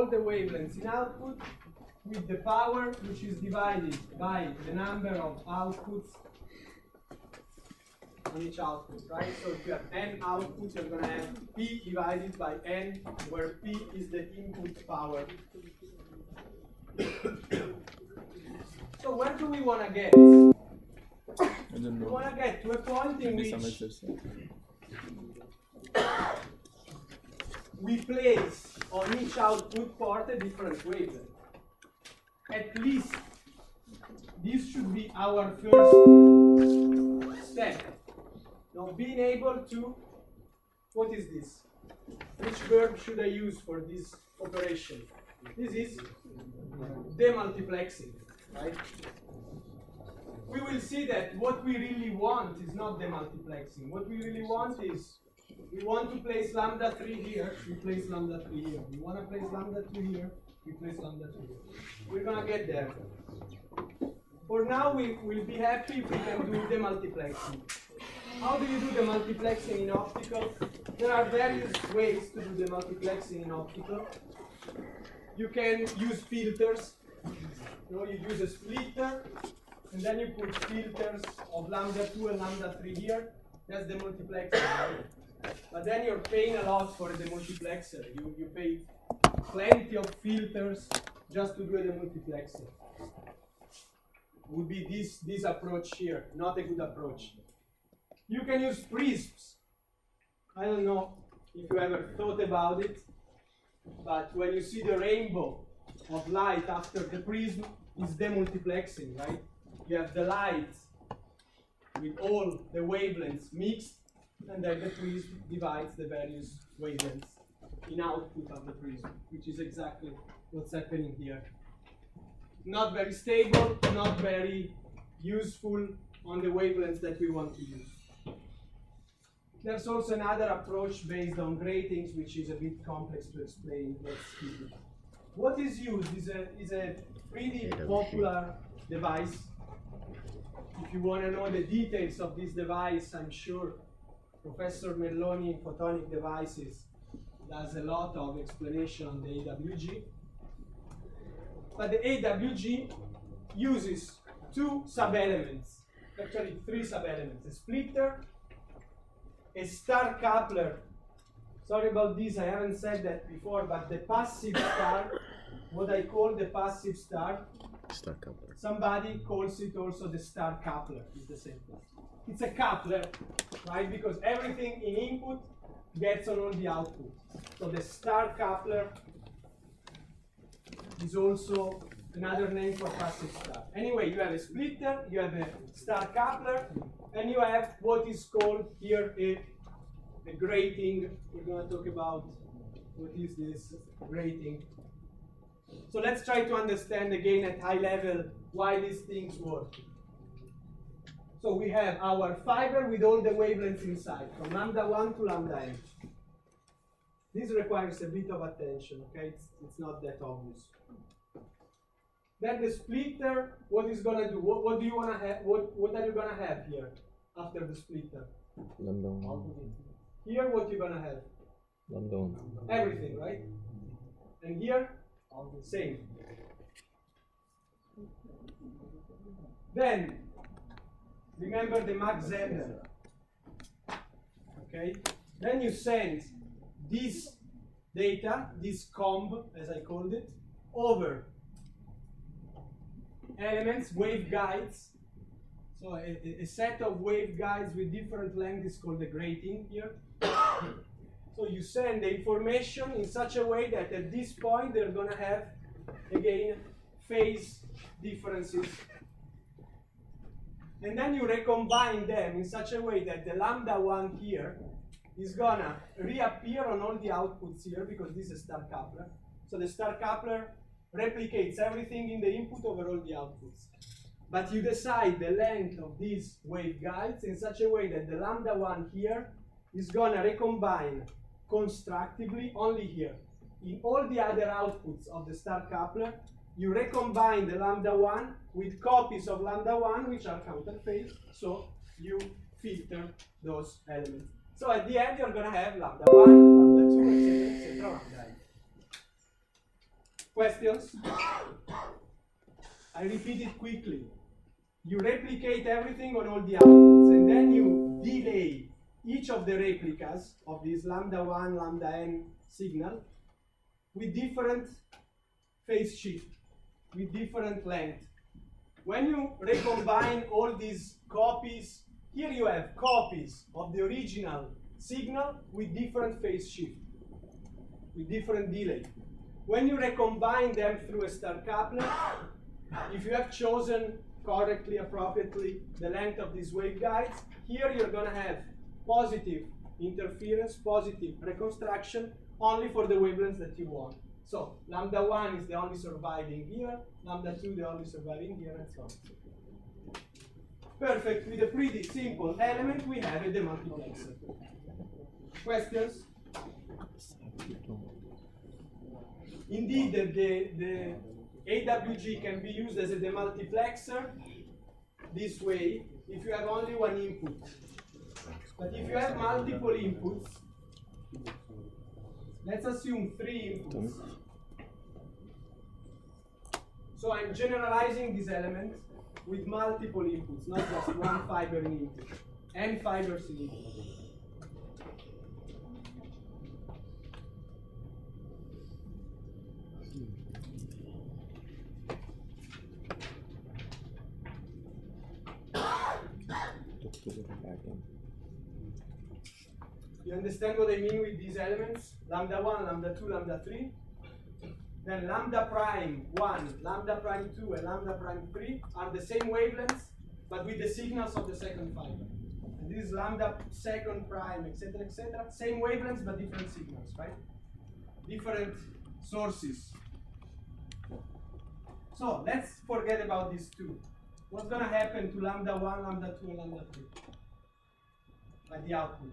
all the wavelengths in output with the power which is divided by the number of outputs on each output, right? So if you have n outputs, you're going to have P divided by n, where P is the input power. So where do we want to get? We want to get to a point in which we place on each output port a different wavelength. At least this should be our first step. Now, being able to, what is this? Which verb should I use for this operation? This is demultiplexing, right? We will see that what we really want is not demultiplexing. What we really want is, we want to place lambda 3 here, we place lambda 3 here. We want to place lambda 2 here, we place lambda 2 here. We're going to get there. For now, we'll be happy if we can do demultiplexing. How do you do the multiplexing in optical? There are various ways to do the multiplexing in optical. You can use filters. You use a splitter, and then you put filters of lambda 2 and lambda 3 here. That's the multiplexer, right? But then you're paying a lot for the multiplexer. You pay plenty of filters just to do the multiplexer. Would be this approach here, not a good approach. You can use prisms. I don't know if you ever thought about it, but when you see the rainbow of light after the prism, it's demultiplexing, right? You have the light with all the wavelengths mixed, and then the prism divides the various wavelengths in output of the prism, which is exactly what's happening here. Not very stable, not very useful on the wavelengths that we want to use. There's also another approach based on gratings, which is a bit complex to explain. Let's skip it. What is used is a pretty popular device. If you want to know the details of this device, I'm sure Professor Melloni in photonic devices does a lot of explanation on the AWG. But the AWG uses two sub-elements, actually three sub-elements: a splitter, a star coupler. Sorry about this, I haven't said that before, but the passive star, what I call the passive star coupler. Somebody calls it also the star coupler, it's the same thing. It's a coupler, right? Because everything in input gets on all the output. So the star coupler is also another name for passive star. Anyway, you have a splitter, you have a star coupler, and you have what is called here a grating. We're going to talk about what is this grating. So let's try to understand again at high level why these things work. So we have our fiber with all the wavelengths inside, from lambda 1 to lambda n. This requires a bit of attention, okay? It's not that obvious. Then the splitter, what is going to do? What do you want to have? What are you going to have here after the splitter? Lambda 1. Here, what you going to have? Lambda 1. Everything, right? And here, same. Then, remember the Mach Zehnder. Okay? Then you send this data, this comb, as I called it, over elements, waveguides. So a set of waveguides with different lengths is called a grating here. So you send the information in such a way that at this point they're going to have, again, phase differences. And then you recombine them in such a way that the lambda 1 here is going to reappear on all the outputs here, because this is a star coupler. So the star coupler replicates everything in the input over all the outputs. But you decide the length of these waveguides in such a way that the lambda 1 here is going to recombine constructively only here. In all the other outputs of the star coupler, you recombine the lambda 1 with copies of lambda 1 which are counterphase, so you filter those elements. So at the end you're going to have lambda 1, lambda 2, etc., etc., lambda n. Questions? I repeat it quickly. You replicate everything on all the outputs, and then you delay each of the replicas of this lambda 1, lambda n signal with different phase shift, with different length. When you recombine all these copies, here you have copies of the original signal with different phase shift, with different delay. When you recombine them through a star coupler, if you have chosen correctly, appropriately, the length of these waveguides, here you're going to have positive interference, positive reconstruction, only for the wavelengths that you want. So lambda 1 is the only surviving here, lambda 2 the only surviving here, and so on. Perfect. With a pretty simple element, we have a demultiplexer. Questions? Indeed, the AWG can be used as a demultiplexer this way if you have only one input. But if you have multiple inputs, let's assume 3 inputs. So I'm generalizing this element with multiple inputs, not just one fiber in input, n fibers in input. You understand what I mean with these elements? Lambda 1, lambda 2, lambda 3. Then lambda prime 1, lambda prime 2, and lambda prime 3 are the same wavelengths, but with the signals of the second fiber. And this is lambda second prime, etc., etc. Same wavelengths, but different signals, right? Different sources. So let's forget about these two. What's going to happen to lambda 1, lambda 2, and lambda 3? By the output.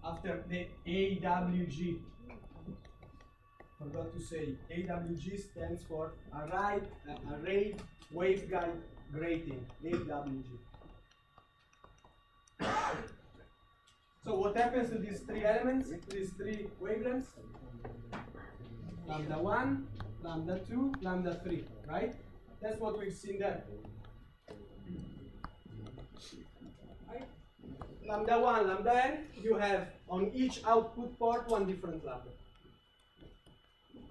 After the AWG. Forgot to say, AWG stands for Array Waveguide Grating, AWG. So what happens to these 3 elements, these 3 wavelengths? Lambda 1, lambda 2, lambda 3, right? That's what we've seen there. Right? Lambda 1, lambda n, you have on each output port one different lambda.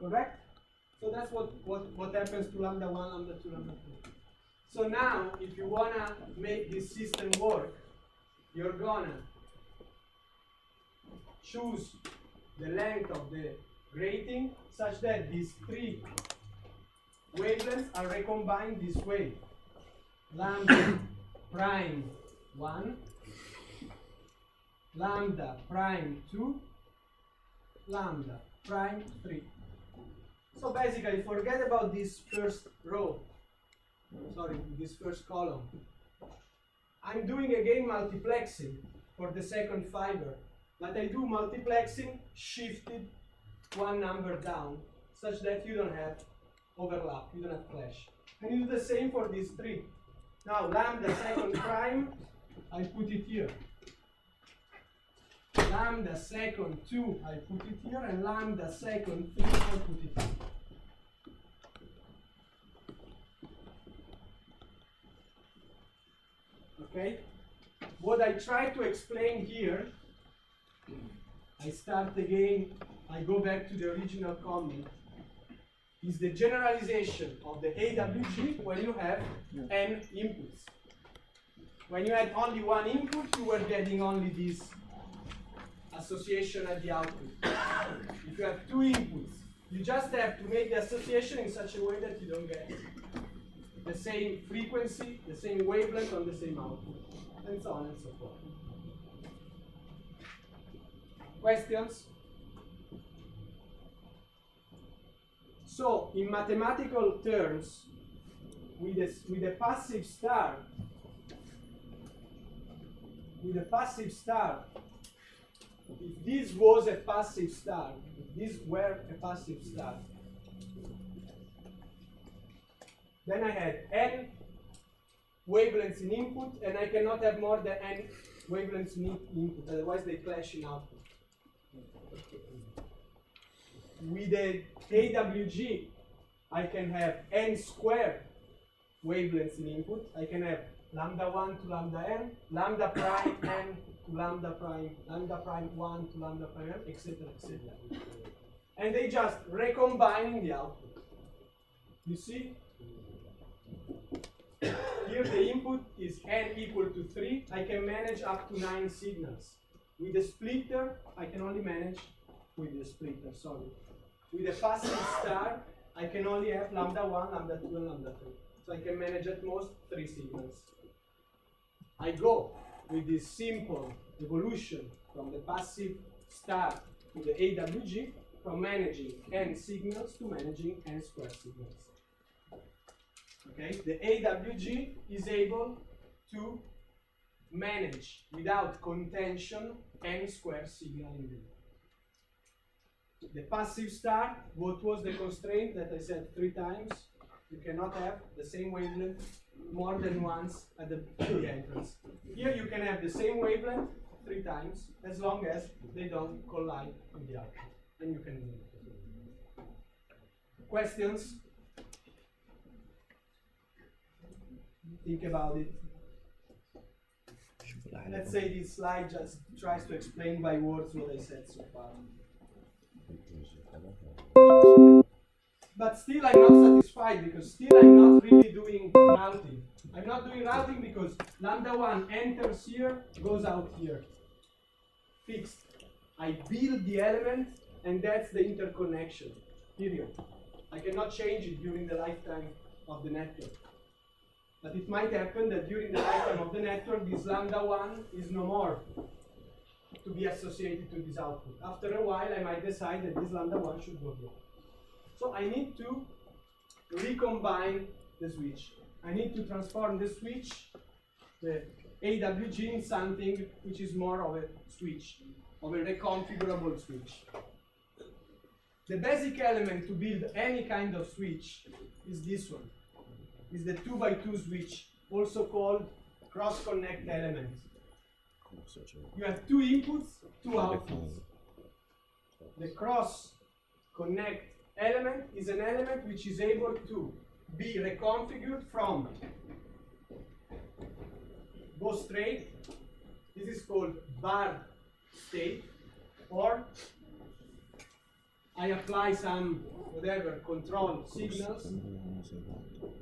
Correct? So that's what happens to lambda 1, lambda 2, lambda 3. So now, if you want to make this system work, you're going to choose the length of the grating such that these 3 wavelengths are recombined this way. Lambda prime 1, lambda prime 2, lambda prime 3. So basically, forget about this first row, sorry, this first column. I'm doing again multiplexing for the second fiber, but I do multiplexing shifted one number down, such that you don't have overlap, you don't have clash. And you do the same for these 3. Now, lambda second prime, I put it here. Lambda second 2, I put it here, and lambda second 3, I put it here. Okay? What I try to explain here, I start again, I go back to the original comment, is the generalization of the AWG when you have n inputs. When you had only one input, you were getting only this association at the output. If you have 2 inputs, you just have to make the association in such a way that you don't get the same frequency, the same wavelength on the same output, and so on and so forth. Questions? So, in mathematical terms, with a passive star, if this was a passive star, if this were a passive star, then I had n wavelengths in input, and I cannot have more than n wavelengths in input, otherwise they clash in output. with the AWG, I can have n squared wavelengths in input. I can have lambda 1 to lambda n, lambda prime n to lambda prime 1 to lambda prime n, etc., etc. And they just recombine in the output. You see? Here the input is n equal to 3. I can manage up to 9 signals. With a splitter, I can only manage with the splitter, sorry. With a passive star, I can only have lambda 1, lambda 2, and lambda 3. So I can manage at most 3 signals. I go with this simple evolution from the passive star to the AWG, from managing n signals to managing n squared signals. Okay, the AWG is able to manage without contention n squared signal in the loop. The passive star, what was the constraint that I said 3 times? You cannot have the same wavelength more than once at the entrance. Here you can have the same wavelength 3 times as long as they don't collide with the output. And you can do it. Questions? Think about it. Let's say this slide just tries to explain by words what I said so far. But still I'm not satisfied because still I'm not really doing routing. I'm not doing routing because lambda 1 enters here, goes out here. Fixed. I build the element and that's the interconnection. Period. I cannot change it during the lifetime of the network. But it might happen that during the lifetime of the network, this lambda 1 is no more to be associated to this output. After a while, I might decide that this lambda 1 should go here. So I need to recombine the switch. I need to transform the switch, the AWG, in something which is more of a switch, of a reconfigurable switch. The basic element to build any kind of switch is this one. Is the 2x2 switch, also called cross-connect element. You have 2 inputs, 2 outputs. The cross-connect element is an element which is able to be reconfigured from go straight, this is called bar state, or I apply some whatever control signals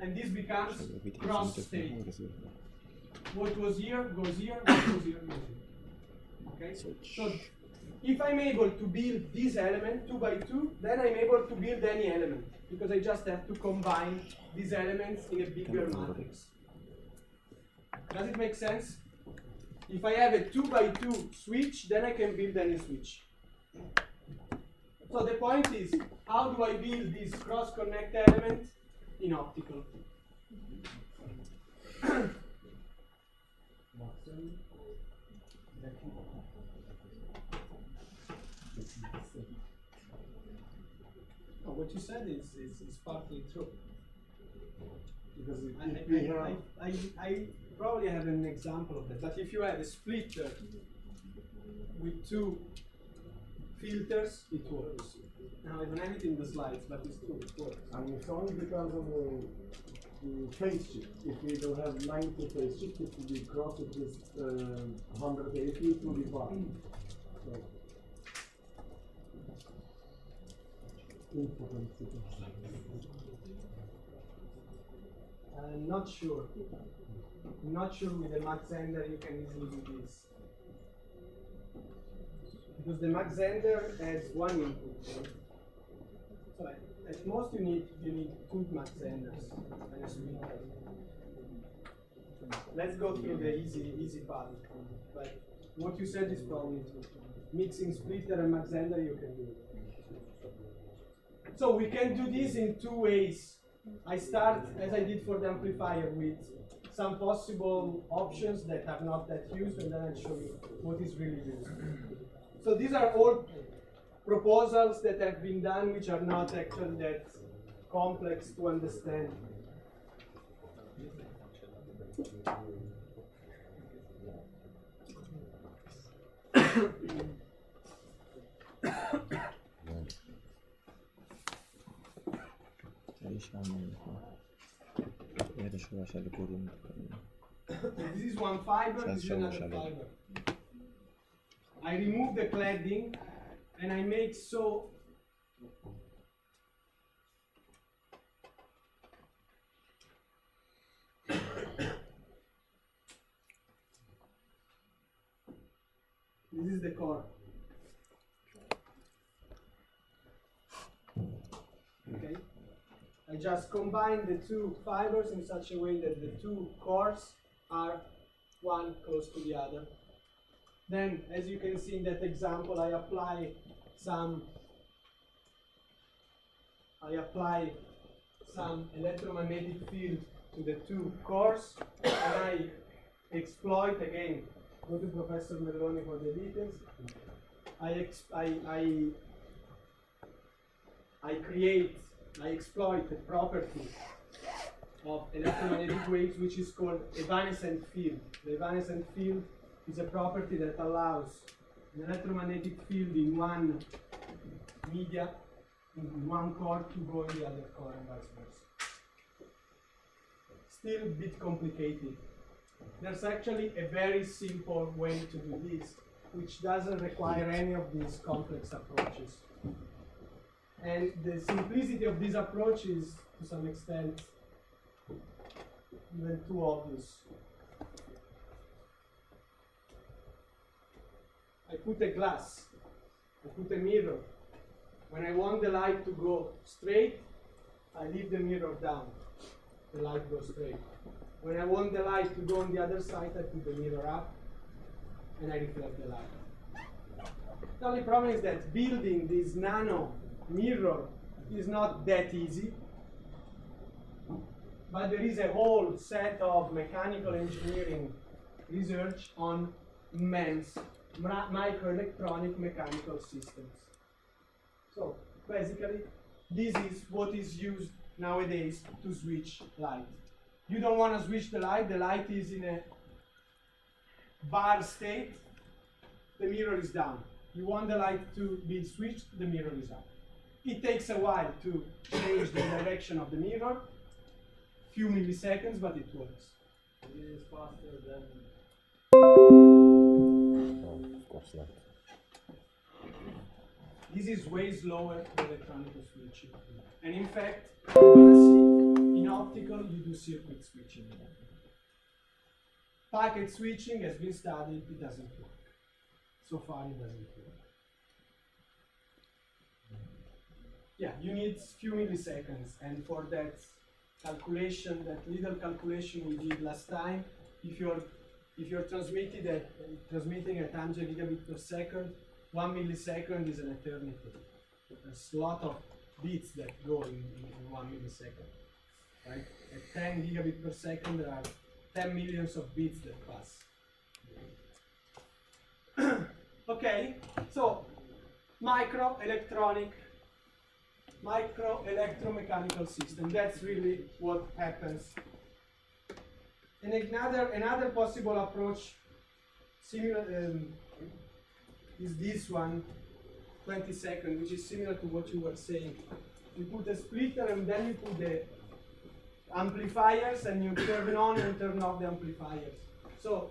and this becomes cross state. What was here goes here, what goes here goes here. Okay? So if I'm able to build this element 2x2, then I'm able to build any element because I just have to combine these elements in a bigger matrix. Does it make sense? If I have a 2x2 switch, then I can build any switch. So the point is, how do I build this cross-connect element in optical? What you said is partly true. Because I probably have an example of that. But if you have a splitter with 2 filters, it works. Now I don't have it in the slides, but it's true, it works. And it's only because of the phase shift. If we don't have 90 phase shift, it will be crossed with this 180, it will be fine. So, I'm not sure. I'm not sure with the Mach Zehnder you can easily do this. Because the Mach Zehnder has 1 input. So at most you need 2 Mach Zehners and a splitter. Let's go through the easy part. But what you said is probably true. Mixing splitter and Mach Zehnder you can do it. So we can do this in 2 ways. I start, as I did for the amplifier, with some possible options that are not that used, and then I'll show you what is really used. So these are all proposals that have been done, which are not actually that complex to understand. This is one fiber, this is another fiber. I remove the cladding and I make so this is the core. Okay. I just combine the two fibers in such a way that the two cores are one close to the other. Then, as you can see in that example, I apply some electromagnetic field to the two cores, and I exploit again. Go to Professor Melloni for the details. I exploit the property of electromagnetic waves, which is called evanescent field. The evanescent field is a property that allows an electromagnetic field in one media, in one core, to go in the other core and vice versa. Still a bit complicated. There's actually a very simple way to do this, which doesn't require any of these complex approaches. And the simplicity of this approach is, to some extent, even too obvious. I put a glass, I put a mirror. When I want the light to go straight, I leave the mirror down. The light goes straight. When I want the light to go on the other side, I put the mirror up and I reflect the light. The only problem is that building this nano mirror is not that easy, but there is a whole set of mechanical engineering research on MEMS, microelectronic mechanical systems. So basically, this is what is used nowadays to switch light. You don't want to switch the light is in a bar state, the mirror is down. You want the light to be switched, the mirror is up. It takes a while to change the direction of the mirror, few milliseconds, but it works. It is faster than. No, of course not. This is way slower than electronic switching. And in fact, you're going to see in optical you do circuit switching. Packet switching has been studied, it doesn't work. So far it doesn't work. Yeah, you need few milliseconds, and for that calculation, that little calculation we did last time, if you're transmitting at 100 gigabit per second, 1 millisecond is an eternity. There's a lot of bits that go in 1 millisecond. Right? At 10 gigabit per second, there are 10 millions of bits that pass. Okay, so micro-electromechanical system. That's really what happens. And another possible approach, similar, is this one, 20 seconds, which is similar to what you were saying. You put a splitter and then you put the amplifiers and you turn on and turn off the amplifiers. So,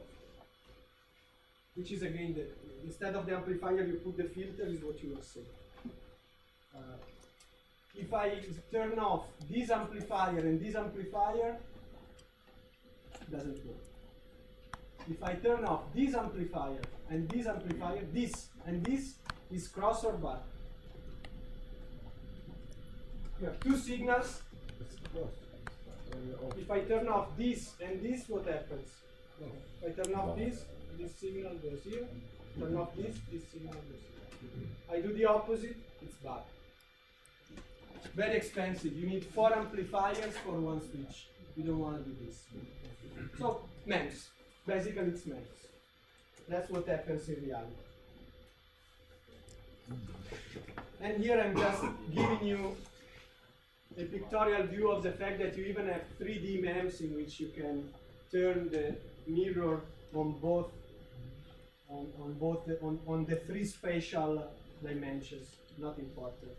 which is again, instead of the amplifier you put the filter, is what you were saying. If I turn off this amplifier and this amplifier, it doesn't work. If I turn off this amplifier and this amplifier, this and this is cross or bar. You have two signals. If I turn off this and this, what happens? If I turn off this signal goes here. Turn off this signal goes here. I do the opposite, it's bad. Very expensive. You need 4 amplifiers for one switch. You don't want to do this. So, MEMS. Basically, it's MEMS. That's what happens in reality. And here I'm just giving you a pictorial view of the fact that you even have 3D MEMS in which you can turn the mirror on both on the 3 spatial dimensions. Not important.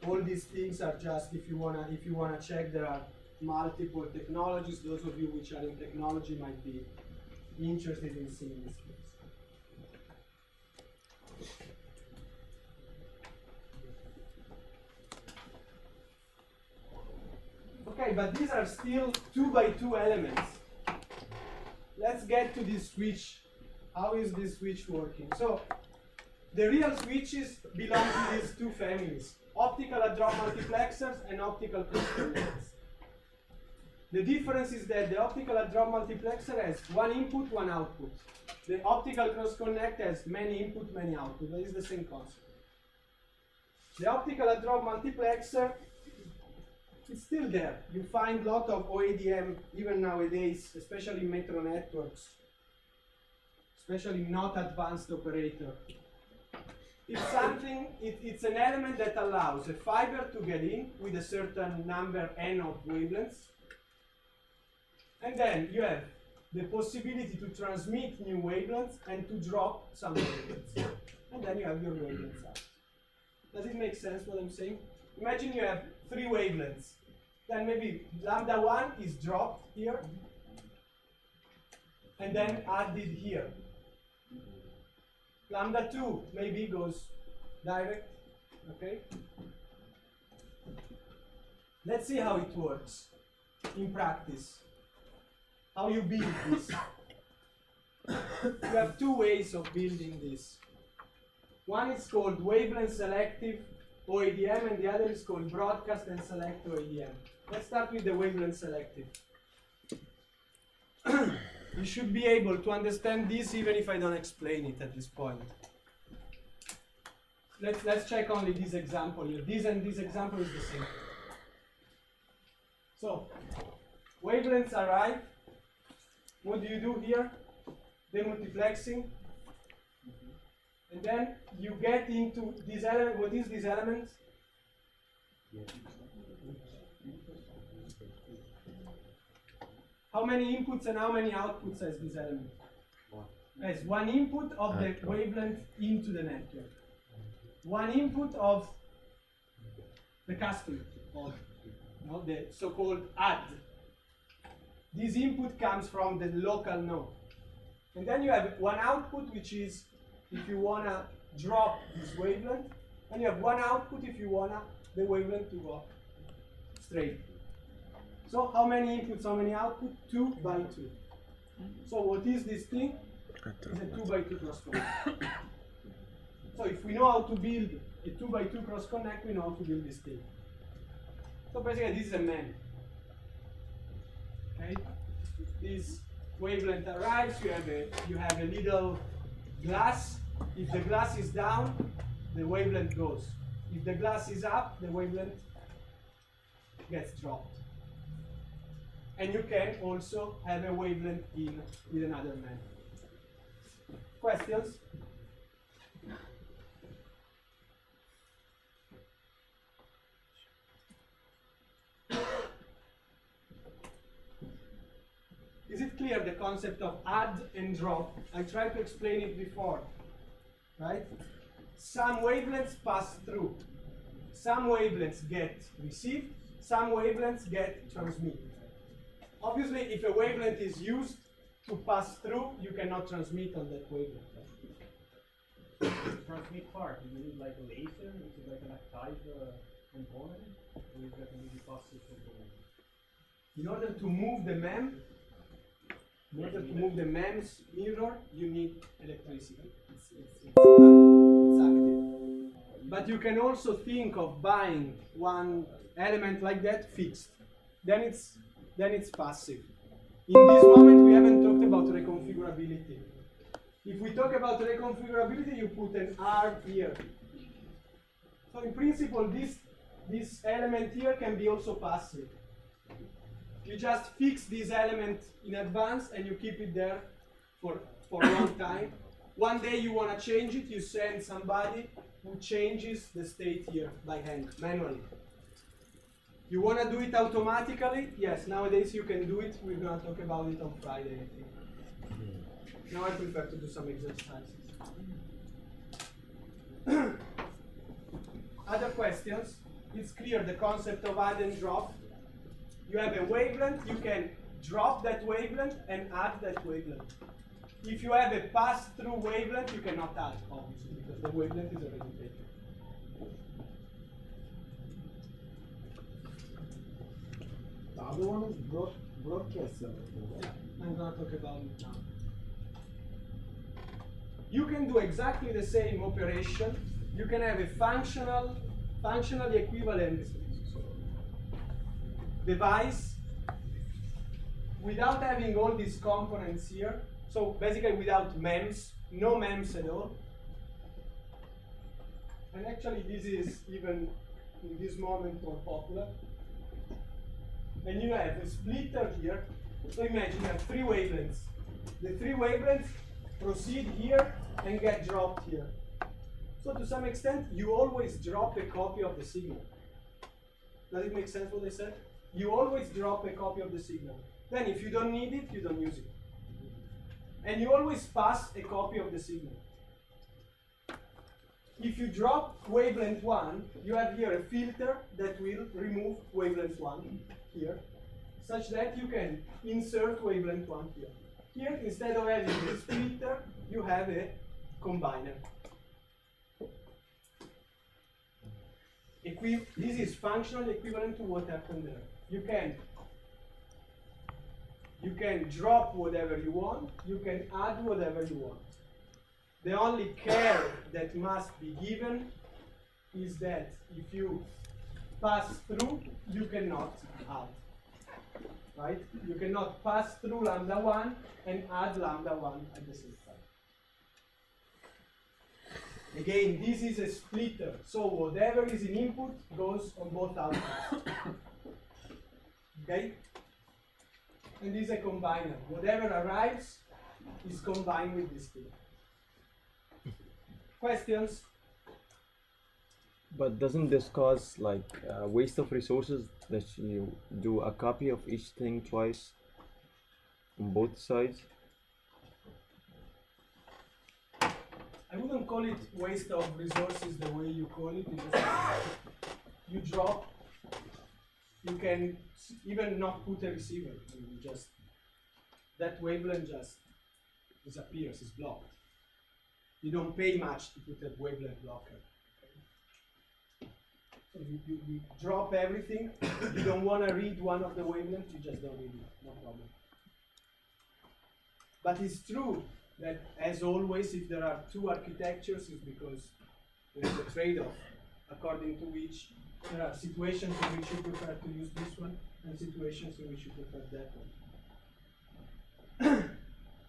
all these things are just if you wanna check. There are multiple technologies. Those of you which are in technology might be interested in seeing this case. Okay, but these are still 2 by 2 elements. Let's get to this switch. How is this switch working? So, the real switches belong to these two families, optical add-drop multiplexers and optical cross-connects. The difference is that the optical add-drop multiplexer has one input, one output. The optical cross-connect has many input, many output. That is the same concept. The optical add-drop multiplexer, it's still there. You find a lot of OADM even nowadays, especially metro networks, especially not advanced operator. It's something, it's an element that allows a fiber to get in with a certain number n of wavelengths. And then you have the possibility to transmit new wavelengths and to drop some wavelengths. And then you have your wavelengths out. Does it make sense what I'm saying? Imagine you have 3 wavelengths. Then maybe lambda 1 is dropped here, and then added here. Lambda 2 maybe goes direct, okay? Let's see how it works in practice. How you build this. You have 2 ways of building this. One is called wavelength selective OADM, and the other is called broadcast and select OADM. Let's start with the wavelength selective. You should be able to understand this even if I don't explain it at this point. Let's check only this example here. This and this example is the same. So, wavelengths arrive. What do you do here? Demultiplexing. And then you get into this element. What is this element? How many inputs and how many outputs has this element? Has one input of the wavelength into the network. One input of the customer, of the so-called add. This input comes from the local node. And then you have one output, which is if you want to drop this wavelength, and you have one output if you want the wavelength to go straight. So how many inputs, how many outputs? 2 by 2. So what is this thing? It's a 2 by 2 cross connect. So if we know how to build a 2 by 2 cross connect, we know how to build this thing. So basically this is a MEM. Okay? This wavelength arrives, you have a little glass. If the glass is down, the wavelength goes. If the glass is up, the wavelength gets dropped. And you can also have a wavelength in with another MEM. Questions? Is it clear the concept of add and drop? I tried to explain it before, right? Some wavelengths pass through. Some wavelengths get received, some wavelengths get transmitted. Obviously, if a wavelength is used to pass through, you cannot transmit on that wavelength. Transmit part, do you need like a laser, which is like an active component, or is that an easy passive component? In order to move the MEM, in order to move the MEMS mirror, you need electricity. It's active. But you can also think of buying one element like that fixed. Then it's passive. In this moment, we haven't talked about reconfigurability. If we talk about reconfigurability, you put an R here. So in principle, this element here can be also passive. You just fix this element in advance and you keep it there for a long time. One day you want to change it, you send somebody who changes the state here by hand, manually. You want to do it automatically? Yes, nowadays you can do it. We're going to talk about it on Friday, I think. Now I prefer to do some exercises. Other questions? it's clear the concept of add and drop. You have a wavelength, you can drop that wavelength and add that wavelength. If you have a pass-through wavelength, you cannot add, obviously, because the wavelength is already taken. The other one is broadcast selector. Yeah, I'm going to talk about it now. You can do exactly the same operation. You can have a functionally equivalent device without having all these components here. So basically without MEMS, no MEMS at all. And actually this is even in this moment more popular. And you have a splitter here. So imagine you have three wavelengths. The three wavelengths proceed here and get dropped here. So to some extent, you always drop a copy of the signal. Does it make sense what I said? You always drop a copy of the signal. Then if you don't need it, you don't use it. And you always pass a copy of the signal. If you drop wavelength 1, you have here a filter that will remove wavelength 1 here, such that you can insert wavelength 1 here. Here, instead of having a splitter, you have a combiner. This is functionally equivalent to what happened there. You can drop whatever you want, you can add whatever you want. The only care that must be given is that if you pass through, you cannot add. Right? You cannot pass through lambda 1 and add lambda 1 at the same time. Again, this is a splitter, so whatever is in input goes on both outputs. Okay? And this is a combiner. Whatever arrives is combined with this thing. Questions? But doesn't this cause like waste of resources that you do a copy of each thing twice on both sides? I wouldn't call it waste of resources the way you call it. It's just you drop. You can even not put a receiver. I mean, just that wavelength just disappears. It's blocked. You don't pay much to put a wavelength blocker. So you drop everything. You don't want to read one of the wavelengths. You just don't read it. No problem. But it's true that, as always, if there are two architectures, it's because there's a trade-off, according to which there are situations in which you prefer to use this one and situations in which you prefer that one.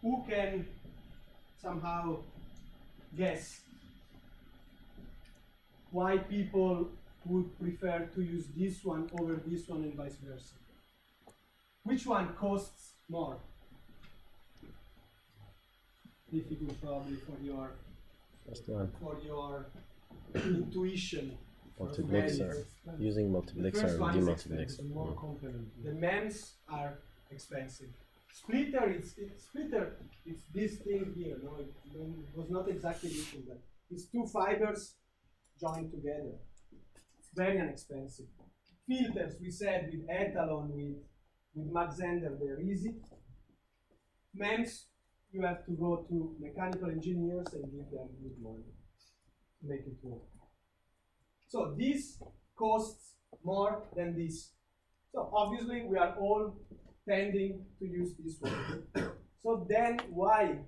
Who can somehow guess why people would prefer to use this one over this one and vice versa? Which one costs more? Difficult probably for your intuition. Multiplexer. Using multiplexer or demultiplexer. The MEMS are expensive. Splitter, it's this thing here. No, it was not exactly this thing, but it's two fibers joined together. It's very inexpensive. Filters, we said with Etalon, with Max Zender, they're easy. MEMS, you have to go to mechanical engineers and give them good money to make it work. So this costs more than this. So obviously we are all tending to use this one. So then why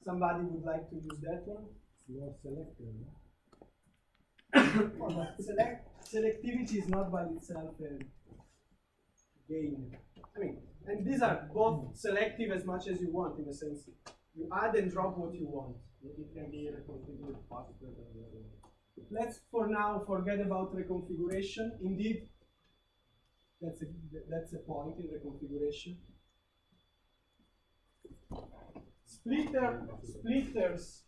somebody would like to use that one? It's more selective. Well, selectivity is not by itself a gain. I mean, and these are both selective as much as you want, in a sense. You add and drop what you want. It can be reconfigured faster than the other. Let's for now forget about reconfiguration. Indeed, that's a point in reconfiguration. Splitters.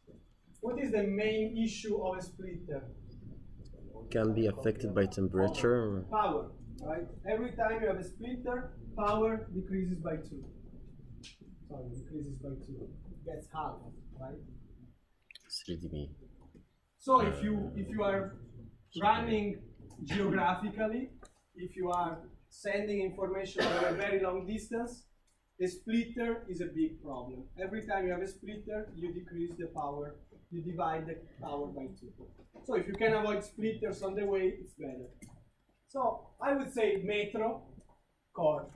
What is the main issue of a splitter? Can be affected by temperature. Power, right? Every time you have a splitter, power decreases by 2. Sorry, decreases by 2. It gets half, right? 3 dB. So if you are running geographically, if you are sending information over a very long distance, a splitter is a big problem. Every time you have a splitter, you decrease the power, you divide the power by 2. So if you can avoid splitters on the way, it's better. So I would say metro, core.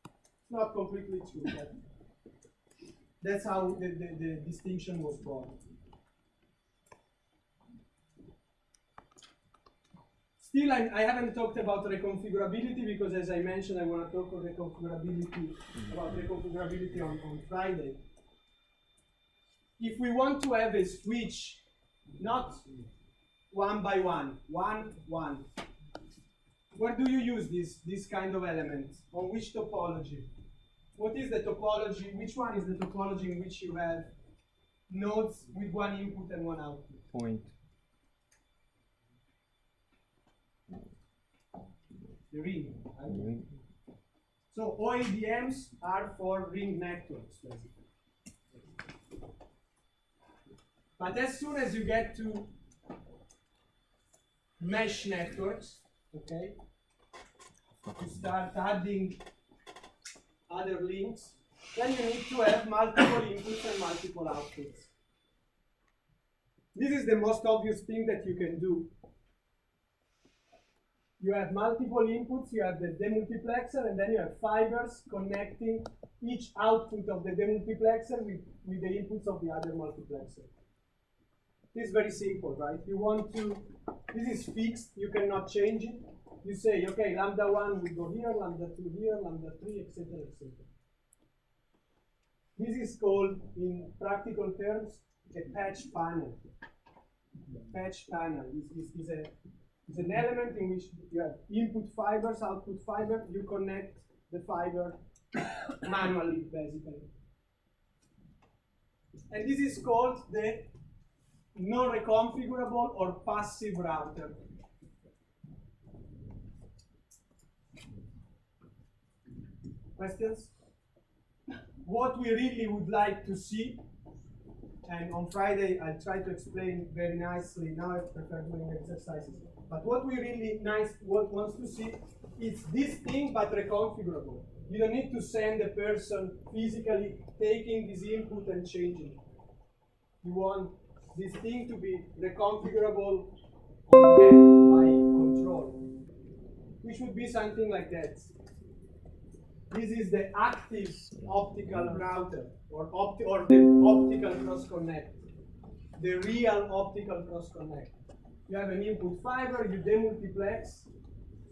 It's not completely true, but that's how the distinction was born. Still, I haven't talked about reconfigurability because, as I mentioned, I want to talk about reconfigurability on Friday. If we want to have a switch, not one by one, one, where do you use this kind of element? On which topology? What is the topology? Which one is the topology in which you have nodes with one input and one output? Point. The ring. Right? So OADMs are for ring networks, basically. But as soon as you get to mesh networks, okay, you start adding other links, then you need to have multiple inputs and multiple outputs. This is the most obvious thing that you can do. You have multiple inputs, you have the demultiplexer, and then you have fibers connecting each output of the demultiplexer with the inputs of the other multiplexer. This is very simple, right? You want to, this is fixed, you cannot change it. You say, okay, lambda 1 will go here, lambda 2 here, lambda 3, etc., etc. This is called, in practical terms, a patch panel. A patch panel is an element in which you have input fibers, output fiber, you connect the fiber manually, basically. And this is called the non-reconfigurable or passive router. Questions? What we really would like to see, and on Friday I'll try to explain very nicely, now I prefer doing exercises, but what we really wants to see is this thing but reconfigurable. You don't need to send a person physically taking this input and changing it. You want this thing to be reconfigurable by control, which would be something like that. This is the active optical router, or the optical cross-connect, the real optical cross-connect. You have an input fiber, you demultiplex,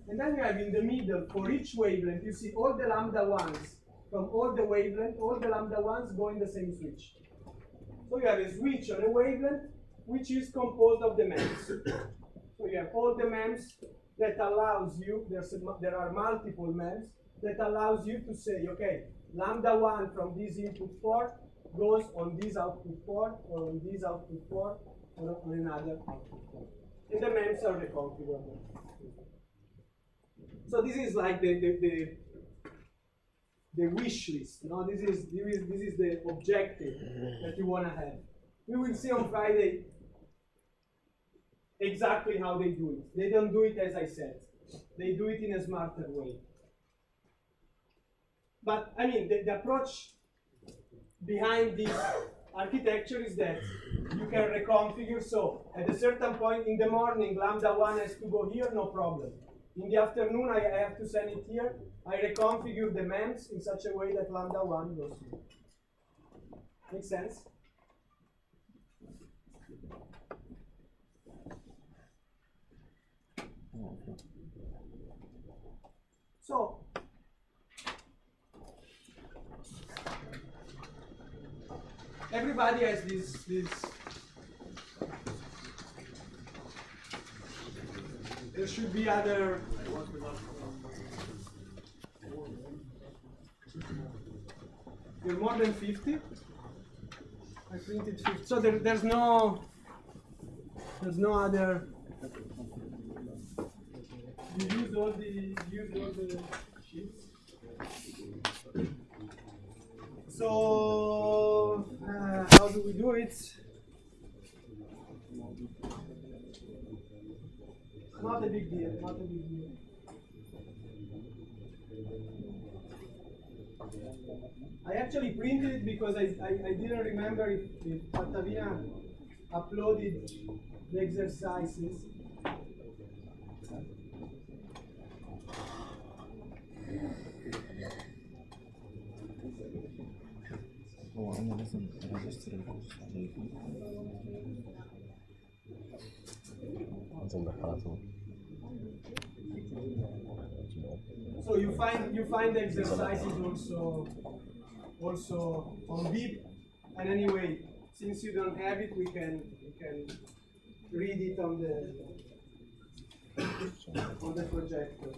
and then you have in the middle, for each wavelength, you see all the lambda 1s from all the wavelength, all the lambda 1s go in the same switch. So you have a switch on a wavelength, which is composed of the MEMS. So you have all the MEMS that allows you, there are multiple MEMS, that allows you to say, okay, lambda 1 from this input port goes on this output port, or on this output port, or on another output port. And the MEMS are reconfigurable. So this is like the wish list. No? This is the objective that you want to have. We will see on Friday exactly how they do it. They don't do it as I said. They do it in a smarter way. But I mean, the approach behind this architecture is that you can reconfigure. So at a certain point in the morning, lambda 1 has to go here, no problem. In the afternoon, I have to send it here. I reconfigure the MEMS in such a way that lambda 1 goes here. Make sense? So, everybody has this there should be other you're more than 50. I printed 50. So there's no other. You use all the sheets. So how do we do it? Not a big deal, not a big deal. I actually printed it because I didn't remember if Patavina uploaded the exercises. هو أنا لازم أرجستر الكورس عليه. لازم ندخل على طول. So you find the exercises also on BIP, and anyway, since you don't have it, we can read it on the projector.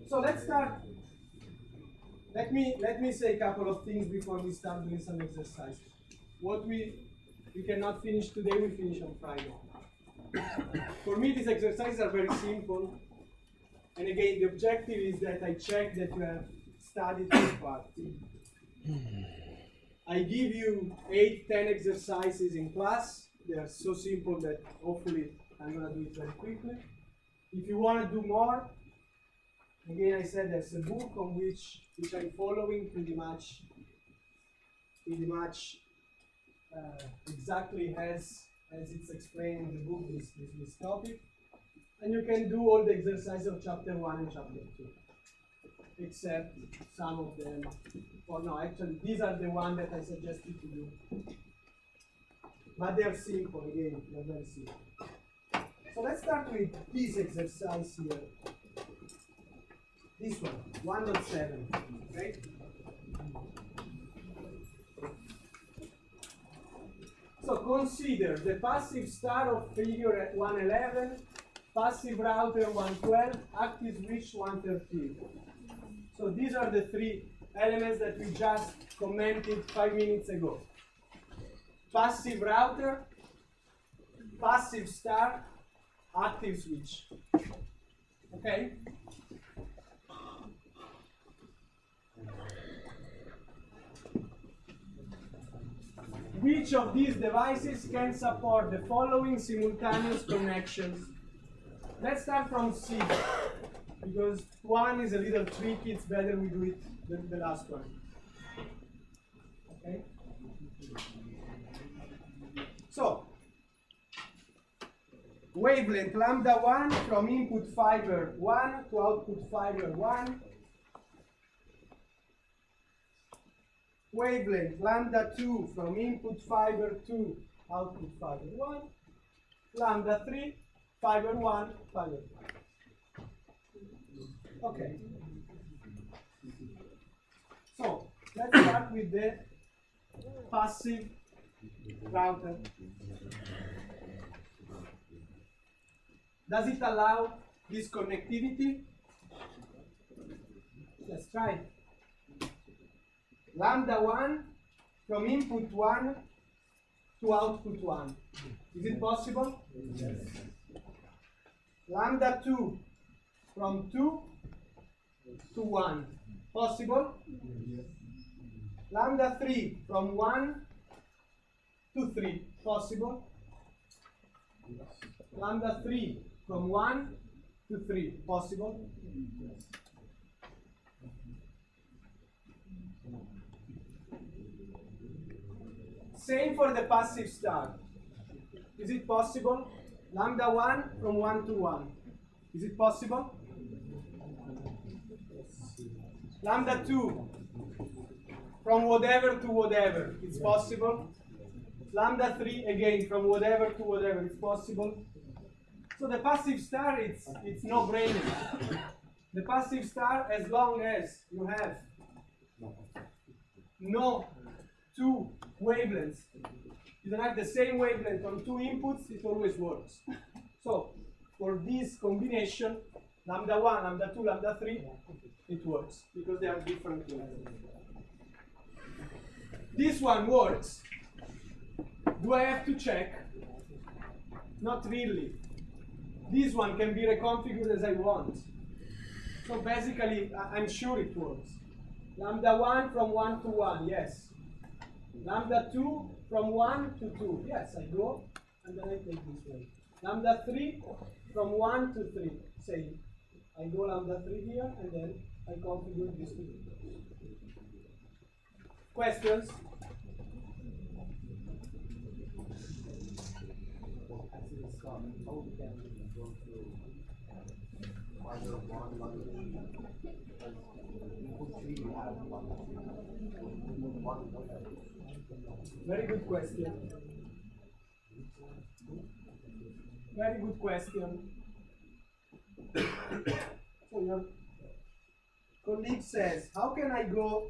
So let's start. Let me say a couple of things before we start doing some exercises. What we cannot finish today, we finish on Friday. For me, these exercises are very simple. And again, the objective is that I check that you have studied this part. I give you 8-10 exercises in class. They are so simple that hopefully I'm going to do it very quickly. If you want to do more, again, I said there's a book on which I'm following pretty much exactly as it's explained in the book, this topic. And you can do all the exercises of chapter 1 and chapter 2, except some of them. Or no, actually, these are the ones that I suggested to do. But they are simple, again, they're very simple. So let's start with this exercise here. This one, 1.7, okay? So consider the passive star of figure at 111, passive router 112, active switch 113. So these are the three elements that we just commented 5 minutes ago. Passive router, passive star, active switch. Okay? Which of these devices can support the following simultaneous connections? Let's start from C, because one is a little tricky, it's better we do it the last one. Okay? So, wavelength lambda 1 from input fiber 1 to output fiber 1. Wavelength lambda 2 from input fiber 2, output fiber 1. Lambda 3, fiber 1, fiber 1. Okay. So, let's start with the passive router. Does it allow this connectivity? Let's try. Lambda 1 from input 1 to output 1. Is it possible? Yes. Lambda 2 from 2 to 1. Possible? Yes. Lambda 3 from 1 to 3. Possible? Yes. Lambda 3 from 1 to 3. Possible? Yes. Same for the passive star. Is it possible? Lambda 1 from 1 to 1. Is it possible? Lambda 2 from whatever to whatever. It's possible. Lambda 3 again from whatever to whatever. It's possible. So the passive star, it's no-brainer. The passive star, as long as you have no two wavelengths, you don't have the same wavelength on two inputs, it always works. So for this combination, lambda 1, lambda 2, lambda 3, it works because they are different wavelengths. This one works. Do I have to check? Not really. This one can be reconfigured as I want. So basically, I'm sure it works. Lambda 1 from 1 to 1, yes. Lambda 2 from 1 to 2, yes, I go, and then I take this way. Lambda 3 from 1 to 3. Say, I go lambda 3 here, and then I configure these two. Questions? Very good question. Very good question. So your colleague says, how can I go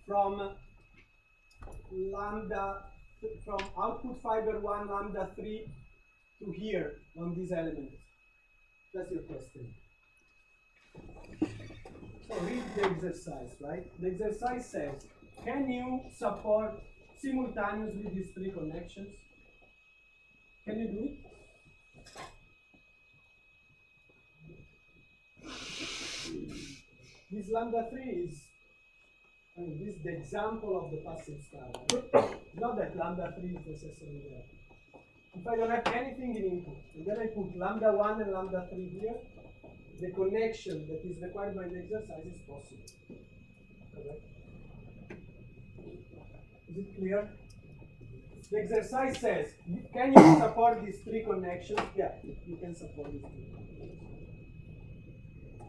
from output fiber 1 lambda 3 to here on this element? That's your question. So read the exercise, right? The exercise says, can you support simultaneously these three connections? Can you do it? This lambda 3 is, this is the example of the passive star. It's not that lambda 3 is necessarily there. If I don't have anything in input, and then I put lambda 1 and lambda 3 here, the connection that is required by the exercise is possible. Correct? Is it clear? The exercise says, can you support these three connections? Yeah, you can support these three connections.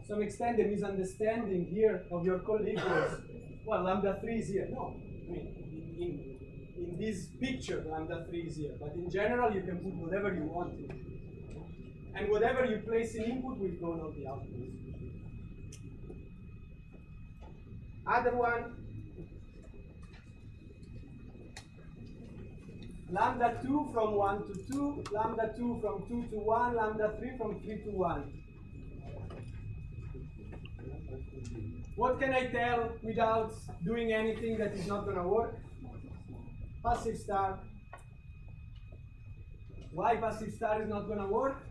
To some extent, the misunderstanding here of your colleague was, well, lambda 3 is here. No, I mean, in this picture, lambda 3 is here. But in general, you can put whatever you want in. And whatever you place in input will go on the output. Other one, lambda 2 from 1 to 2, lambda 2 from 2 to 1, lambda 3 from 3 to 1. What can I tell without doing anything that is not going to work? Passive star. Why passive star is not going to work?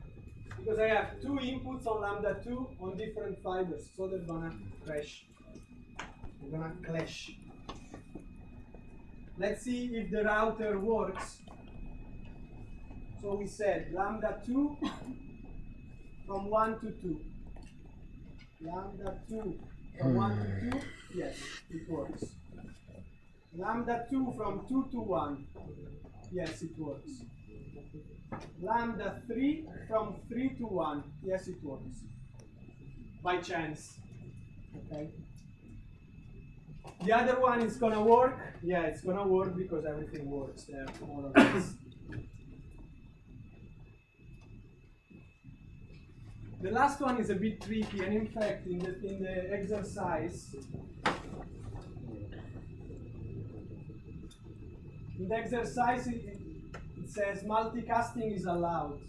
Because I have two inputs on lambda 2 on different fibers, so they're going to crash. They're going to clash. Let's see if the router works. So we said lambda 2 from 1 to 2. Lambda 2 from 1 to 2, yes, it works. Lambda 2 from 2 to 1, yes, it works. Lambda 3 from 3 to 1, yes, it works. By chance, okay? The other one is gonna work, yeah, it's gonna work because everything works there, more or less. The last one is a bit tricky, and in fact, in the exercise, it says multicasting is allowed.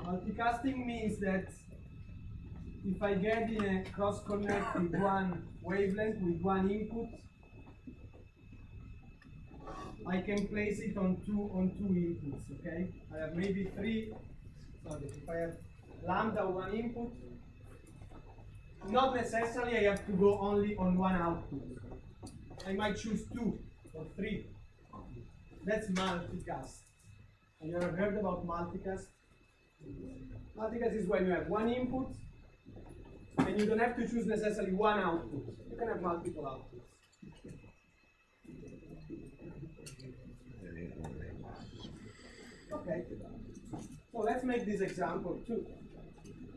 Multicasting means that if I get in a cross connect with one wavelength, with one input, I can place it on two inputs, okay? I have maybe three, sorry, if I have lambda one input, not necessarily I have to go only on one output. I might choose 2 or 3. That's multicast. Have you ever heard about multicast? Multicast is when you have one input and you don't have to choose necessarily one output. You can have multiple outputs. Okay, so let's make this example too.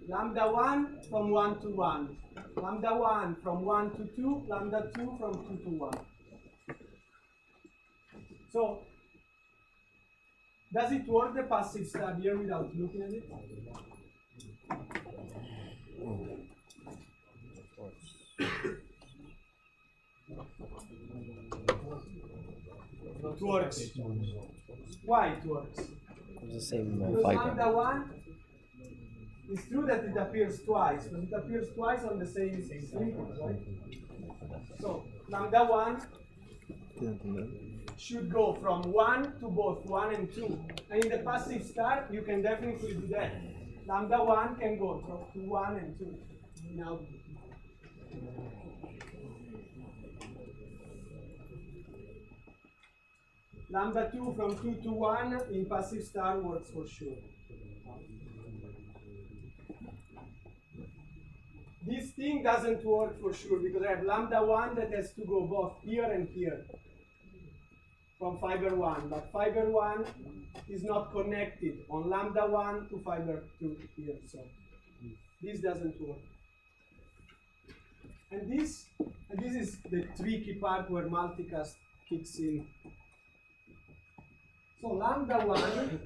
Lambda 1 from 1 to 1. Lambda 1 from 1 to 2. Lambda 2 from 2 to 1. So, does it work the passive star here without looking at it? It works. Why it works? It's the same Because fiber. lambda 1, it's true that it appears twice, but it appears twice on the same input, right? So, lambda 1 should go from 1 to both 1 and 2. And in the passive star, you can definitely do that. Lambda 1 can go to 1 and 2. Now, lambda 2 from 2 to 1 in passive star works for sure. This thing doesn't work for sure because I have lambda 1 that has to go both here and here from fiber 1, but fiber 1 is not connected on lambda 1 to fiber 2 here, so this doesn't work. And this is the tricky part where multicast kicks in. So lambda 1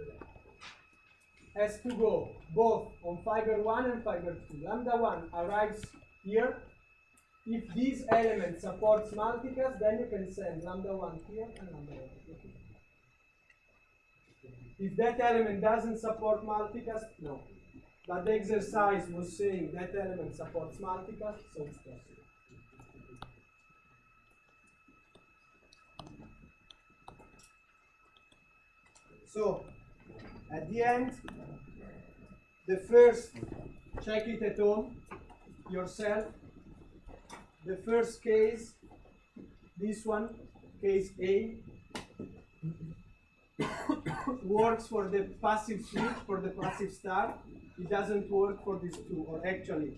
has to go both on fiber 1 and fiber 2. Lambda 1 arrives here. If this element supports multicast, then you can send lambda 1 here and lambda 1 here. If that element doesn't support multicast, no. But the exercise was saying that element supports multicast, so it's possible. So, at the end, the first, check it at home yourself. The first case, this one, case A, works for the passive switch, for the passive star. It doesn't work for these two, or actually,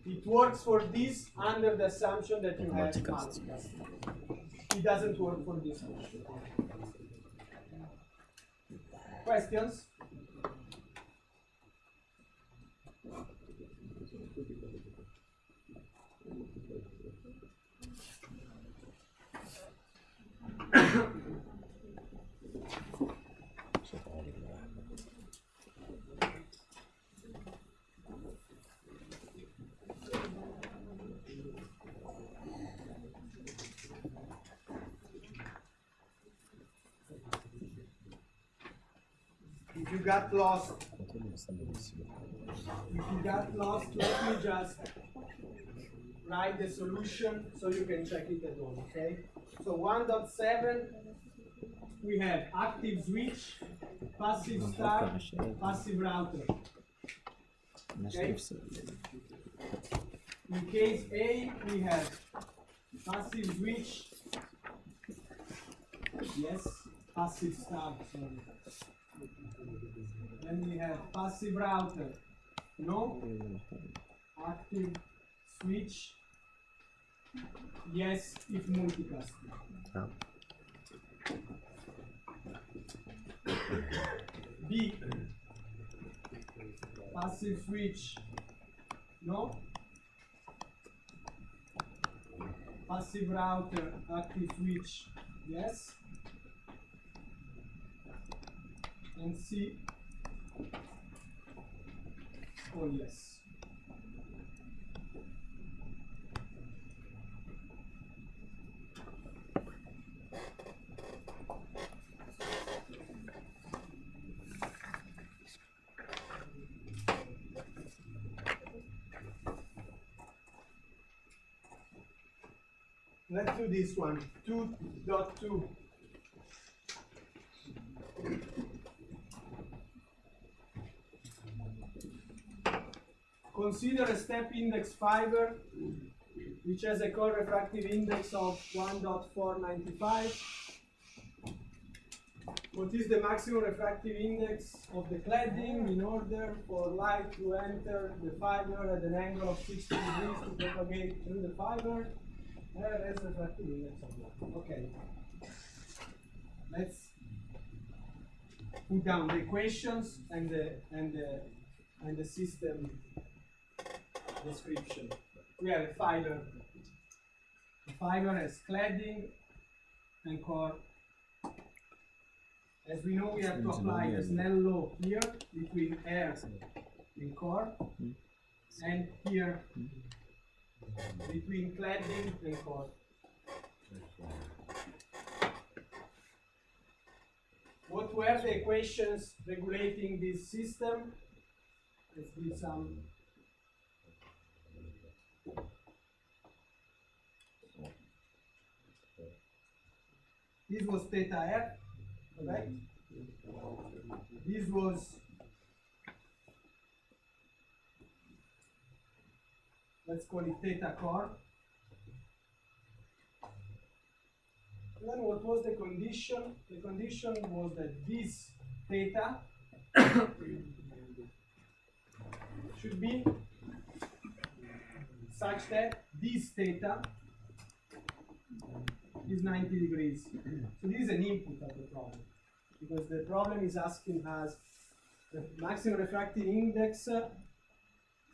it works for this under the assumption that you have multicast. It doesn't work for this one. Questions? If you got lost, let me just write the solution so you can check it at home, okay? So 1.7, we have active switch, passive star, passive router. Okay? In case A, we have passive switch, yes, passive star, sorry. Then we have passive router, no, active switch, yes, if multicast. B, passive switch, no, passive router, active switch, yes, and C, oh yes. Let's do this one, 2.2. Consider a step index fiber which has a core refractive index of 1.495. What is the maximum refractive index of the cladding in order for light to enter the fiber at an angle of 60 degrees to propagate through the fiber? That's refractive index of 1. Okay. Let's put down the equations and the system description. We have a fiber. The fiber has cladding and core. As we know, we have to apply a Snell law here between air and core, and here between cladding and core. What were the equations regulating this system? Let's do some. This was theta F, correct? This was, let's call it theta core. Then what was the condition? The condition was that this theta should be such that this theta is 90 degrees. So this is an input of the problem, because the problem is asking us the maximum refractive index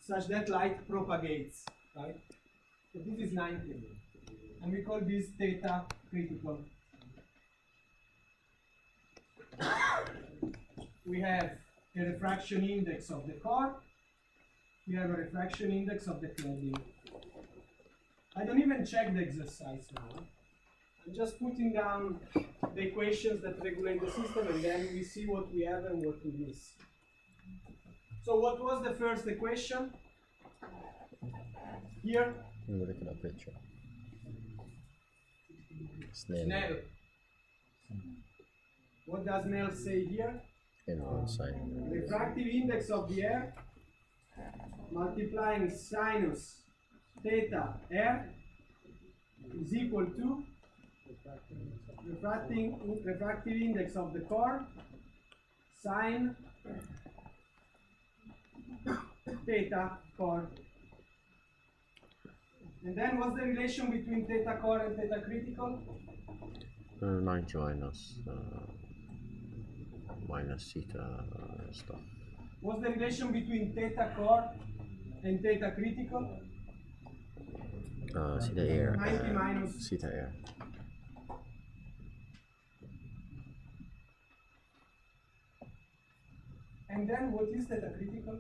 such that light propagates, right? So this is 90, and we call this theta critical. We have a refraction index of the core. We have a refraction index of the cladding. I don't even check the exercise now. I'm just putting down the equations that regulate the system, and then we see what we have and what we miss. So what was the first equation? Here? I'm looking at a picture. Snell. Snell. What does Snell say here? Inverse sine. Refractive index of the air multiplying sinus theta r is equal to refractive index of the core sine theta core. And then what's the relation between theta core and theta critical? 90 minus theta stuff. What's the relation between theta core and theta critical? Theta air. 90 minus Theta air. And then what is theta critical?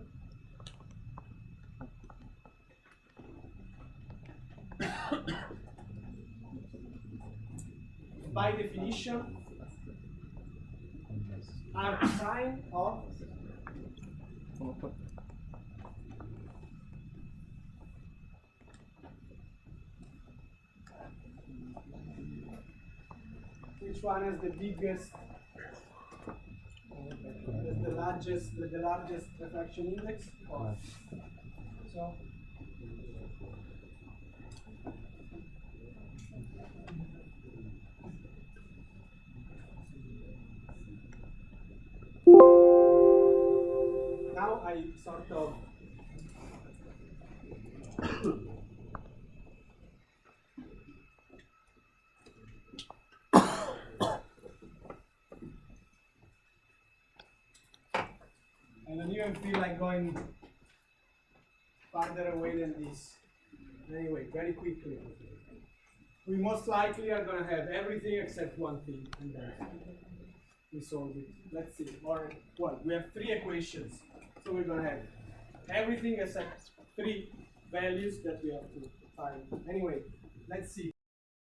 By definition, arc sine of which one has the biggest, the largest refraction index? So now I sort of I don't even feel like going farther away than this. Anyway, very quickly. We most likely are going to have everything except one thing, and then we solve it. Let's see. Or, well, we have 3 equations. So we're going to have everything except 3 values that we have to find. Anyway, let's see.